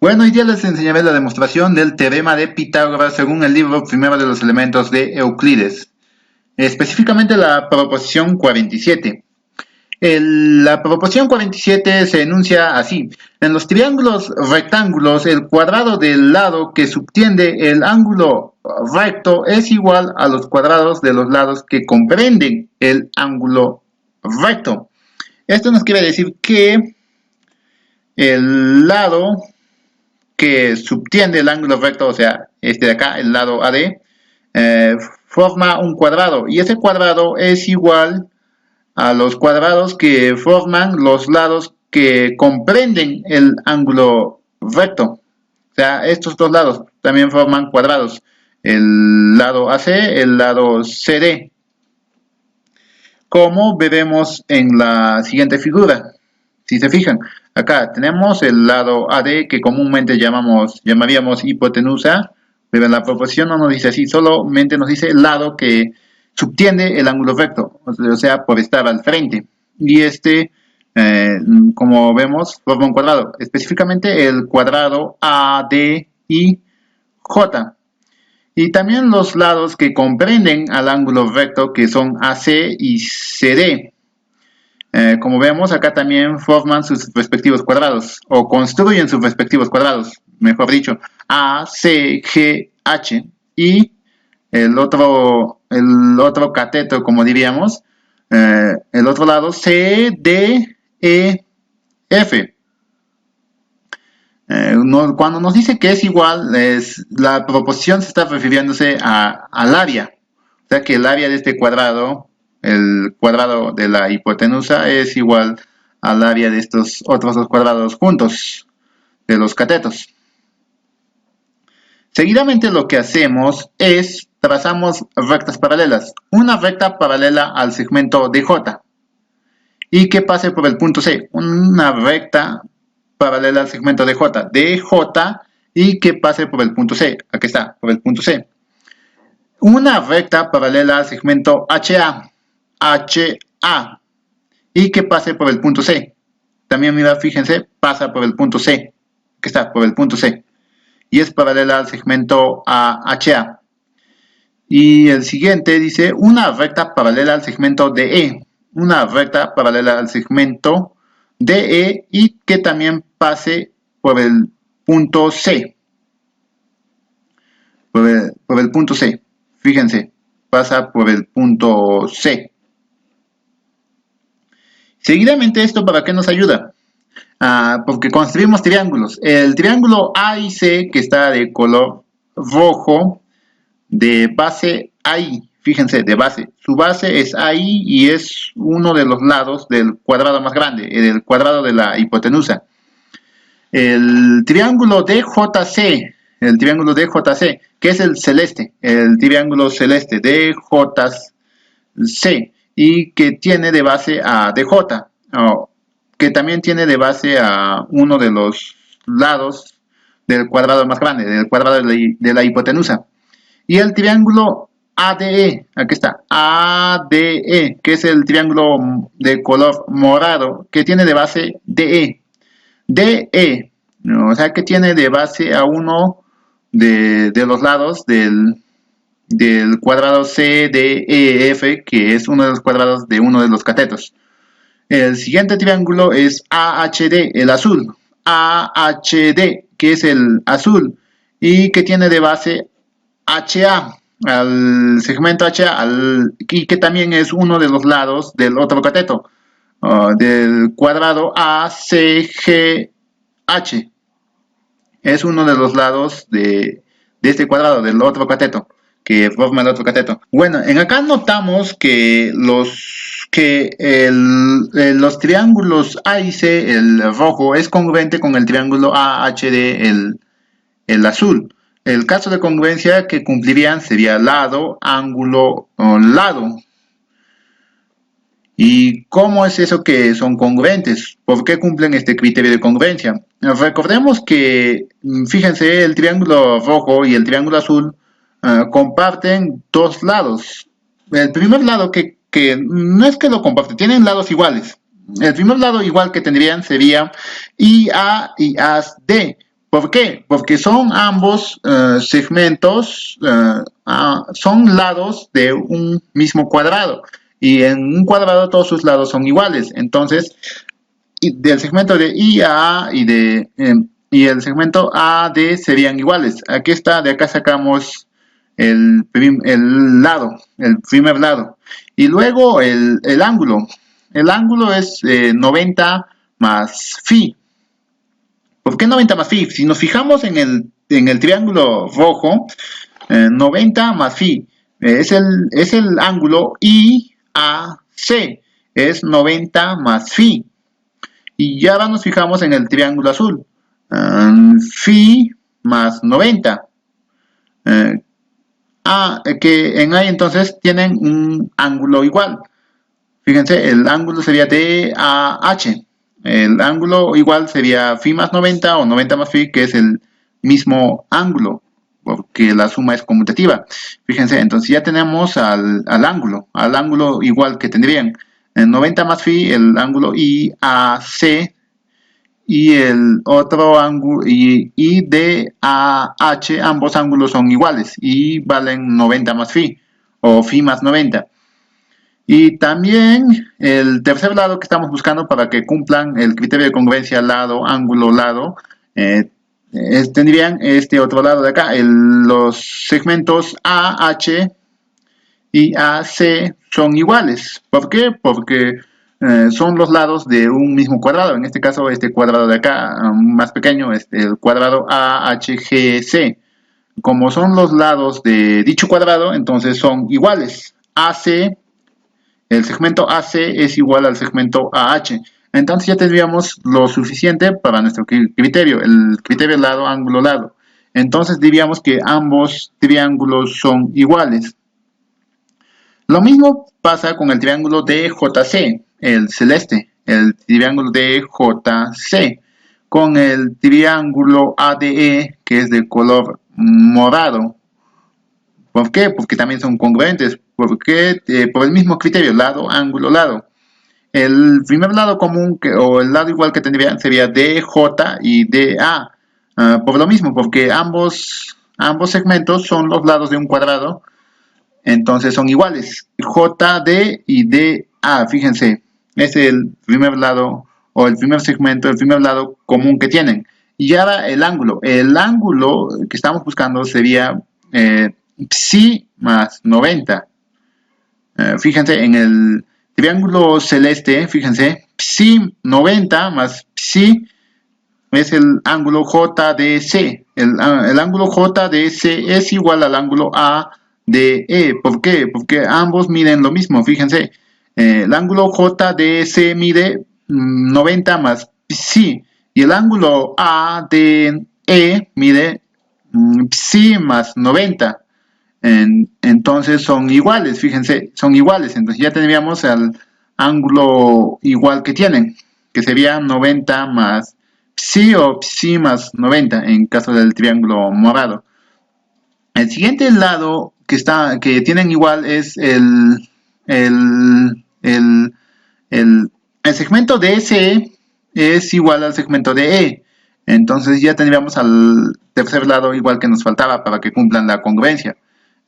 Bueno, hoy día les enseñaré la demostración del teorema de Pitágoras según el libro Primero de los Elementos de Euclides, específicamente la proposición 47. La proposición 47 se enuncia así: en los triángulos rectángulos, el cuadrado del lado que subtiende el ángulo recto es igual a los cuadrados de los lados que comprenden el ángulo recto. Esto nos quiere decir que el lado que subtiende el ángulo recto, o sea, este de acá, el lado AD, forma un cuadrado, y ese cuadrado es igual a los cuadrados que forman los lados que comprenden el ángulo recto. O sea, estos dos lados también forman cuadrados, el lado AC, el lado CD, como veremos en la siguiente figura. Si se fijan, acá tenemos el lado AD, que comúnmente llamaríamos hipotenusa, pero en la proposición no nos dice así, solamente nos dice el lado que subtiende el ángulo recto, o sea, por estar al frente. Y como vemos, forma un cuadrado, específicamente el cuadrado ADIJ. Y también los lados que comprenden al ángulo recto, que son AC y CD. Como vemos, acá también forman sus respectivos cuadrados, o construyen sus respectivos cuadrados, mejor dicho, A, C, G, H, y el otro cateto, como diríamos, el otro lado, C, D, E, F. Cuando nos dice que es igual, la proposición se está refiriéndose al área, o sea que el área de este cuadrado, el cuadrado de la hipotenusa, es igual al área de estos otros dos cuadrados juntos, de los catetos. Seguidamente lo que hacemos es trazamos rectas paralelas, una recta paralela al segmento DJ y que pase por el punto C, una recta paralela al segmento DJ y que pase por el punto C, aquí está, por el punto C. Una recta paralela al segmento HA y que pase por el punto C. También mira, fíjense, pasa por el punto C, que está por el punto C, y es paralela al segmento HA. Y el siguiente dice una recta paralela al segmento DE, una recta paralela al segmento DE y que también pase por el punto C, por el punto C, fíjense, pasa por el punto C. Seguidamente, ¿esto para qué nos ayuda? Porque construimos triángulos. El triángulo A y C, que está de color rojo, de base ahí, fíjense, de base. Su base es ahí y es uno de los lados del cuadrado más grande, del cuadrado de la hipotenusa. El triángulo DJC, que es el celeste, el triángulo celeste DJC, y que tiene de base a DJ, que también tiene de base a uno de los lados del cuadrado más grande, del cuadrado de la hipotenusa. Y el triángulo ADE, aquí está, ADE, que es el triángulo de color morado, que tiene de base DE, o sea que tiene de base a uno de los lados del cuadrado CDEF, que es uno de los cuadrados de uno de los catetos. El siguiente triángulo es AHD, el azul, AHD, que es el azul, y que tiene de base HA, al segmento HA, y que también es uno de los lados del otro cateto, del cuadrado ACGH. Es uno de los lados de este cuadrado, del otro cateto, que forma el otro cateto. Bueno, en acá notamos que los triángulos A y C, el rojo, es congruente con el triángulo AHD, el azul. El caso de congruencia que cumplirían sería lado, ángulo, lado. ¿Y cómo es eso que son congruentes? ¿Por qué cumplen este criterio de congruencia? Recordemos que, fíjense, el triángulo rojo y el triángulo azul comparten dos lados. El primer lado que no es que lo comparten, tienen lados iguales. El primer lado igual que tendrían sería IA y AD. ¿Por qué? Porque son ambos segmentos, son lados de un mismo cuadrado. Y en un cuadrado todos sus lados son iguales. Entonces, del segmento de I a A y el segmento AD serían iguales. Aquí está, de acá sacamos el lado, el primer lado. Y luego el ángulo. El ángulo es 90 más phi. ¿Por qué 90 más phi? Si nos fijamos en el triángulo rojo, 90 más phi es el ángulo IAC, es 90 más phi. Y ahora nos fijamos en el triángulo azul, phi más 90. Que en ahí entonces tienen un ángulo igual. Fíjense, el ángulo sería DAH. El ángulo igual sería phi más 90 o 90 más phi, que es el mismo ángulo, porque la suma es conmutativa. Fíjense, entonces ya tenemos al ángulo igual que tendrían. En 90 más phi, el ángulo IAC y el otro ángulo IDAH, ambos ángulos son iguales y valen 90 más phi o phi más 90. Y también el tercer lado que estamos buscando para que cumplan el criterio de congruencia lado, ángulo, lado, tendrían este otro lado de acá. Los segmentos AH y AC son iguales. ¿Por qué? Porque son los lados de un mismo cuadrado. En este caso, este cuadrado de acá, más pequeño, es el cuadrado AHGC. Como son los lados de dicho cuadrado, entonces son iguales. AC, el segmento AC es igual al segmento AH. Entonces ya tendríamos lo suficiente para nuestro criterio, el criterio lado, ángulo, lado. Entonces diríamos que ambos triángulos son iguales. Lo mismo pasa con el triángulo DJC, el celeste, el triángulo DJC, con el triángulo ADE, que es de color morado. ¿Por qué? Porque también son congruentes. Porque por el mismo criterio, lado, ángulo, lado. El primer lado común o el lado igual que tendrían sería DJ y DA. Por lo mismo, porque ambos segmentos son los lados de un cuadrado. Entonces son iguales. JD y DA, fíjense. Es el primer lado o el primer segmento, el primer lado común que tienen. Y ahora el ángulo. El ángulo que estamos buscando sería psi más 90. Fíjense en el triángulo celeste, fíjense, psi 90 más psi es el ángulo JDC. El ángulo JDC es igual al ángulo ADE. ¿Por qué? Porque ambos miden lo mismo, fíjense. El ángulo JDC mide 90 más psi y el ángulo ADE mide psi más 90. Entonces son iguales, fíjense, son iguales. Entonces ya tendríamos el ángulo igual que tienen, que sería 90 más psi o psi más 90 en caso del triángulo morado. El siguiente lado que tienen igual es el segmento DSE es igual al segmento DE. Entonces ya tendríamos al tercer lado igual que nos faltaba para que cumplan la congruencia.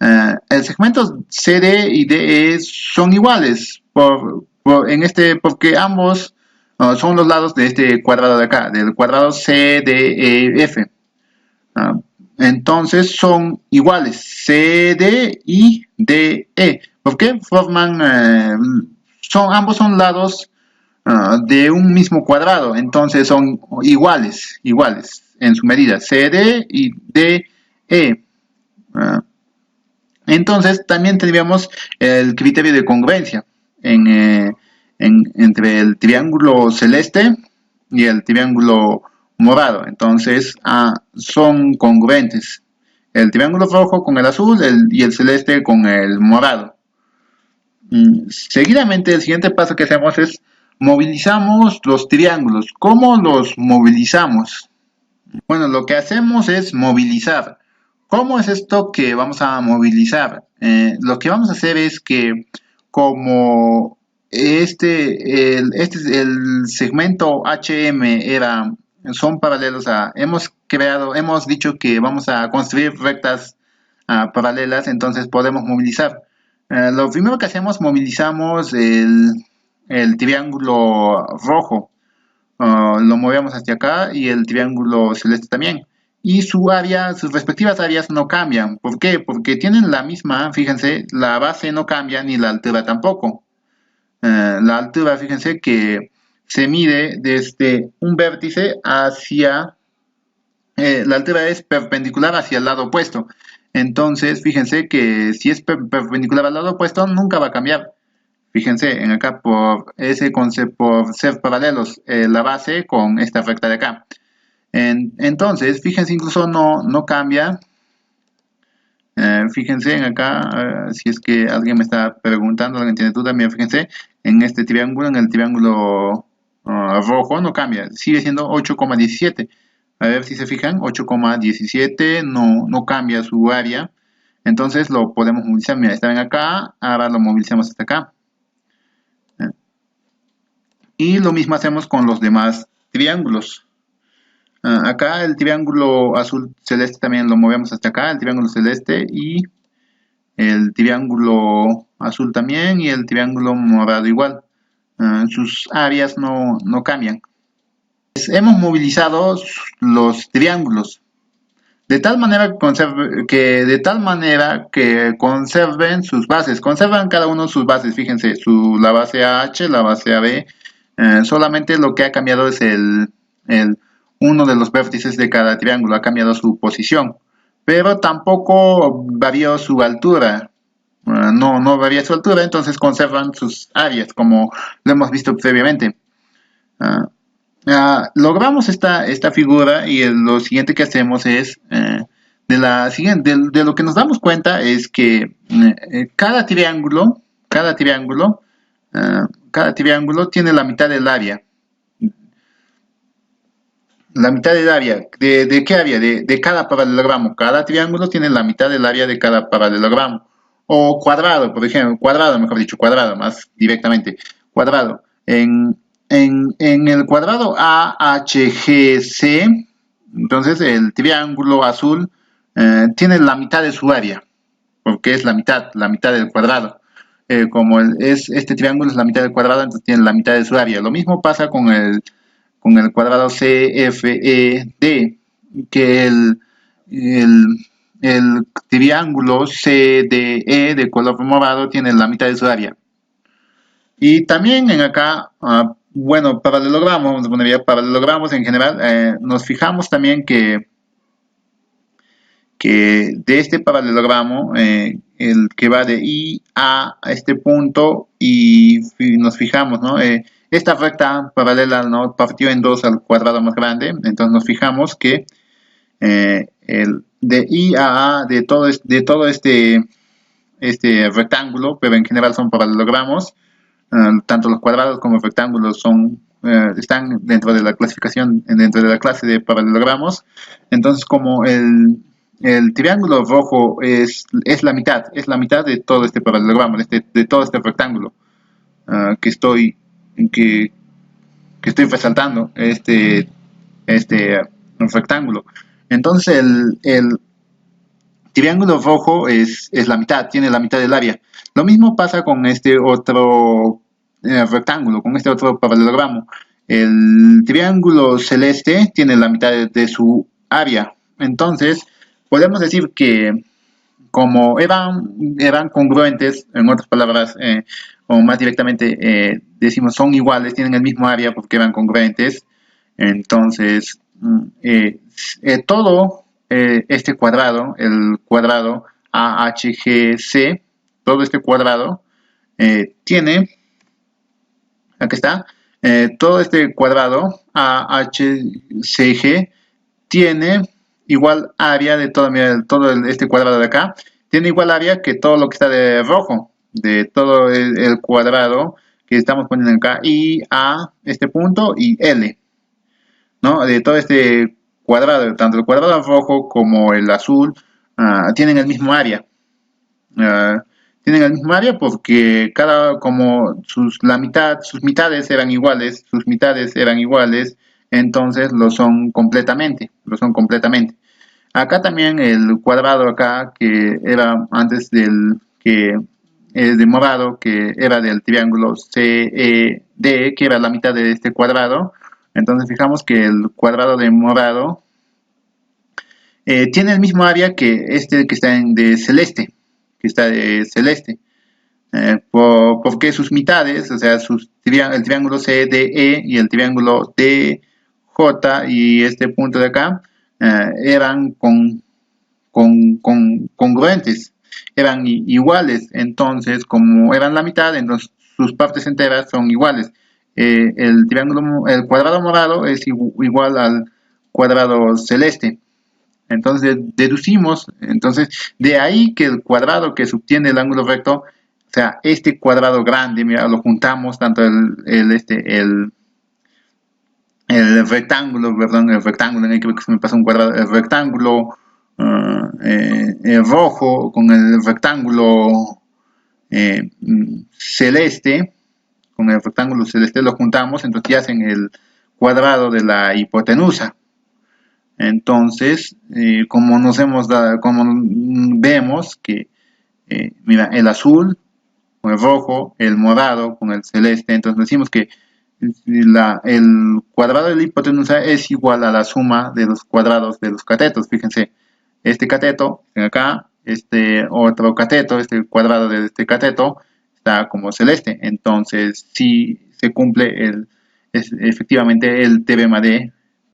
El segmento CD y DE son iguales porque ambos son los lados de este cuadrado de acá, del cuadrado CDEF. Entonces son iguales CD y DE. ¿Por qué? Ambos son lados de un mismo cuadrado, entonces son iguales en su medida, CD y DE. Entonces también tendríamos el criterio de congruencia entre el triángulo celeste y el triángulo morado. Entonces son congruentes. El triángulo rojo con el azul y el celeste con el morado. Seguidamente el siguiente paso que hacemos es movilizamos los triángulos. ¿Cómo los movilizamos? Bueno, lo que hacemos es movilizar. ¿Cómo es esto que vamos a movilizar? Lo que vamos a hacer es que como el segmento HM era son paralelos a, hemos dicho que vamos a construir rectas paralelas, entonces podemos movilizar. Lo primero que hacemos, movilizamos el triángulo rojo. Lo movemos hacia acá y el triángulo celeste también. Y su área, sus respectivas áreas no cambian. ¿Por qué? Porque tienen la misma, fíjense, la base no cambia ni la altura tampoco. La altura, fíjense que se mide desde un vértice hacia, la altura es perpendicular hacia el lado opuesto. Entonces, fíjense que si es perpendicular al lado opuesto, nunca va a cambiar. Fíjense en acá por ese concepto, por ser paralelos la base con esta recta de acá. Entonces, fíjense, incluso no cambia. Fíjense en acá, si es que alguien me está preguntando, alguien tiene duda, mira, fíjense, en este triángulo, en el triángulo rojo, no cambia, sigue siendo 8,17. A ver si se fijan, 8,17 no cambia su área. Entonces lo podemos movilizar, mira, está bien acá, ahora lo movilizamos hasta acá. Y lo mismo hacemos con los demás triángulos. Acá el triángulo azul celeste también lo movemos hasta acá, el triángulo celeste, y el triángulo azul también, y el triángulo morado igual. Sus áreas no cambian. Hemos movilizado los triángulos de tal manera que conserven sus bases, conservan cada uno sus bases. Fíjense, la base AH, la base AB, solamente lo que ha cambiado es uno de los vértices de cada triángulo, ha cambiado su posición, pero tampoco varió su altura. No varía su altura, entonces conservan sus áreas, como lo hemos visto previamente. Logramos esta figura y lo siguiente que hacemos es, de lo que nos damos cuenta es que cada triángulo tiene la mitad del área. La mitad del área, ¿de qué área? De cada paralelogramo. Cada triángulo tiene la mitad del área de cada paralelogramo. O cuadrado, por ejemplo, cuadrado más directamente. Cuadrado. En el cuadrado AHGC, entonces el triángulo azul tiene la mitad de su área, porque es la mitad del cuadrado. Como este triángulo es la mitad del cuadrado, entonces tiene la mitad de su área. Lo mismo pasa con el cuadrado CFED, que el triángulo CDE de color morado tiene la mitad de su área. Y también en acá, bueno, paralelogramos, paralelogramos en general, nos fijamos también que de este paralelogramo, el que va de I a este punto, y nos fijamos, ¿no? Esta recta paralela, ¿no?, partió en dos al cuadrado más grande, entonces nos fijamos que el de I a de todo este rectángulo, pero en general son paralelogramos, tanto los cuadrados como los rectángulos están dentro de la clasificación, dentro de la clase de paralelogramos. Entonces, como el triángulo rojo es la mitad de todo este paralelogramo, de todo este rectángulo que estoy resaltando, este rectángulo. Entonces el triángulo rojo es la mitad, tiene la mitad del área. Lo mismo pasa con este otro rectángulo, con este otro paralelogramo. El triángulo celeste tiene la mitad de su área. Entonces, podemos decir que como eran congruentes, en otras palabras, o más directamente decimos son iguales, tienen el mismo área porque eran congruentes. Entonces, todo este cuadrado, el cuadrado AHGC, todo este cuadrado tiene, aquí está, todo este cuadrado AHCG tiene igual área de todo este cuadrado de acá, tiene igual área que todo lo que está de rojo, de todo el cuadrado que estamos poniendo acá, y a este punto y L, ¿no? De todo este cuadrado, tanto el cuadrado rojo como el azul tienen el mismo área. Tienen el mismo área porque sus mitades eran iguales, entonces lo son completamente, Acá también el cuadrado acá que era antes del que es de morado, que era del triángulo CED, que era la mitad de este cuadrado. Entonces fijamos que el cuadrado de morado tiene el mismo área que este que está de celeste. Porque sus mitades, o sea, el triángulo CDE y el triángulo DJ y este punto de acá, eran congruentes, eran iguales. Entonces, como eran la mitad, entonces sus partes enteras son iguales. El cuadrado morado es igual al cuadrado celeste. Entonces deducimos, de ahí que el cuadrado que subtiene el ángulo recto, o sea, este cuadrado grande, mira, lo juntamos tanto el rectángulo, perdón, el rectángulo, creo que se me pasa un cuadrado, el rectángulo el rojo con el rectángulo celeste, lo juntamos, entonces ya hacen el cuadrado de la hipotenusa. Entonces, como vemos que, mira, el azul con el rojo, el morado con el celeste, entonces decimos que el cuadrado de la hipotenusa es igual a la suma de los cuadrados de los catetos. Fíjense, este cateto, acá, este otro cateto, este cuadrado de este cateto está como celeste. Entonces, sí se cumple efectivamente el teorema de